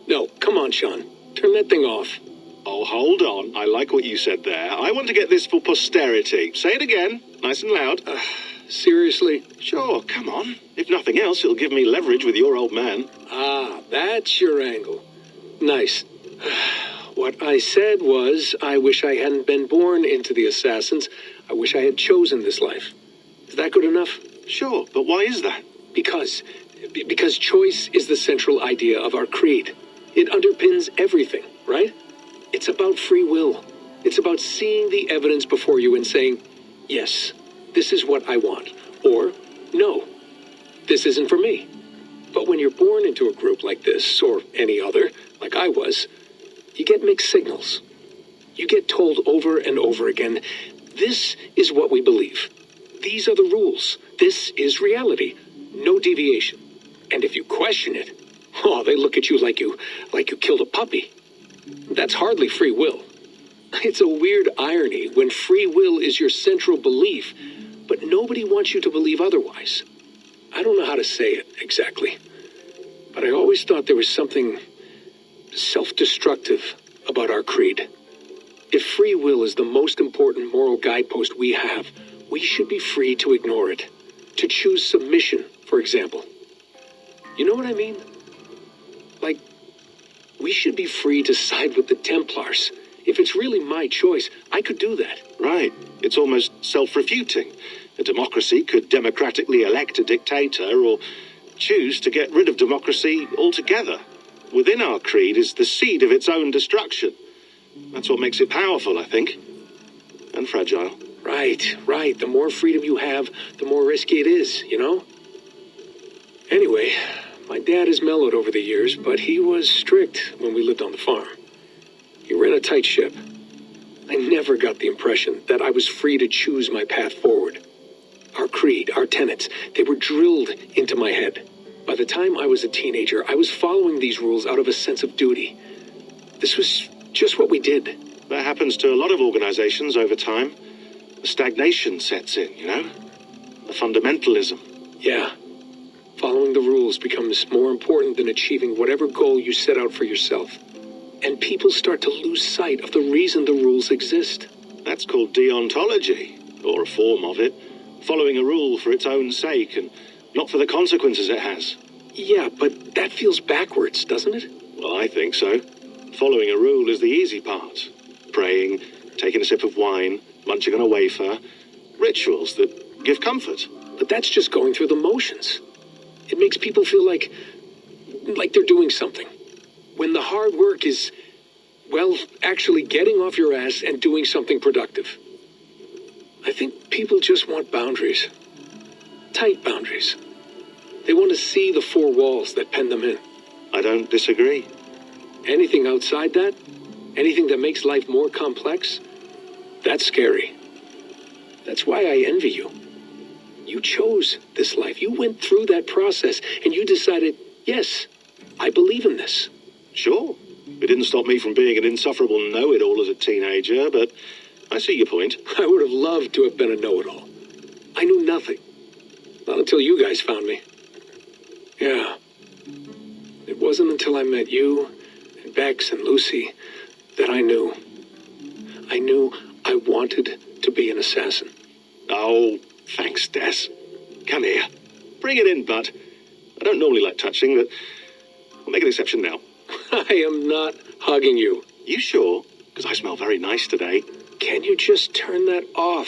No, come on, Sean. Turn that thing off. Oh, hold on. I like what you said there. I want to get this for posterity. Say it again, nice and loud. Seriously? Sure, come on. If nothing else, it'll give me leverage with your old man. Ah, that's your angle. Nice. What I said was, I wish I hadn't been born into the Assassins. I wish I had chosen this life. Is that good enough? Sure, but why is that? Because choice is the central idea of our creed. It underpins everything, right? It's about free will. It's about seeing the evidence before you and saying, yes, this is what I want. Or, no, this isn't for me. But when you're born into a group like this, or any other, like I was, you get mixed signals. You get told over and over again, this is what we believe. These are the rules. This is reality. No deviation. And if you question it, oh, they look at you like you killed a puppy. That's hardly free will. It's a weird irony when free will is your central belief, but nobody wants you to believe otherwise. I don't know how to say it exactly, but I always thought there was something self-destructive about our creed. If free will is the most important moral guidepost we have, we should be free to ignore it. To choose submission, for example. You know what I mean? Like, we should be free to side with the Templars. If it's really my choice, I could do that. Right. It's almost self-refuting. A democracy could democratically elect a dictator or choose to get rid of democracy altogether. Within our creed is the seed of its own destruction. That's what makes it powerful, I think. And fragile. Right. The more freedom you have, the more risky it is, you know? Anyway, my dad has mellowed over the years, but he was strict when we lived on the farm. He ran a tight ship. I never got the impression that I was free to choose my path forward. Our creed, our tenets, they were drilled into my head. By the time I was a teenager, I was following these rules out of a sense of duty. This was just what we did. That happens to a lot of organizations over time. The stagnation sets in, you know? The fundamentalism. Yeah. Following the rules becomes more important than achieving whatever goal you set out for yourself. And people start to lose sight of the reason the rules exist. That's called deontology, or a form of it. Following a rule for its own sake and not for the consequences it has. Yeah, but that feels backwards, doesn't it? Well, I think so. Following a rule is the easy part. Praying, taking a sip of wine, munching on a wafer. Rituals that give comfort. But that's just going through the motions. It makes people feel like they're doing something. When the hard work is, well, actually getting off your ass and doing something productive. I think people just want boundaries. Tight boundaries. They want to see the four walls that pen them in. I don't disagree. Anything outside that, anything that makes life more complex, that's scary. That's why I envy you. You chose this life. You went through that process and you decided, yes, I believe in this. Sure. It didn't stop me from being an insufferable know-it-all as a teenager, but I see your point. I would have loved to have been a know-it-all. I knew nothing. Not until you guys found me. Yeah. It wasn't until I met you and Bex and Lucy that I knew. I knew I wanted to be an assassin. Oh, thanks, Des. Come here. Bring it in, bud. I don't normally like touching, but I'll make an exception now. I am not hugging you. You sure? Because I smell very nice today. Can you just turn that off?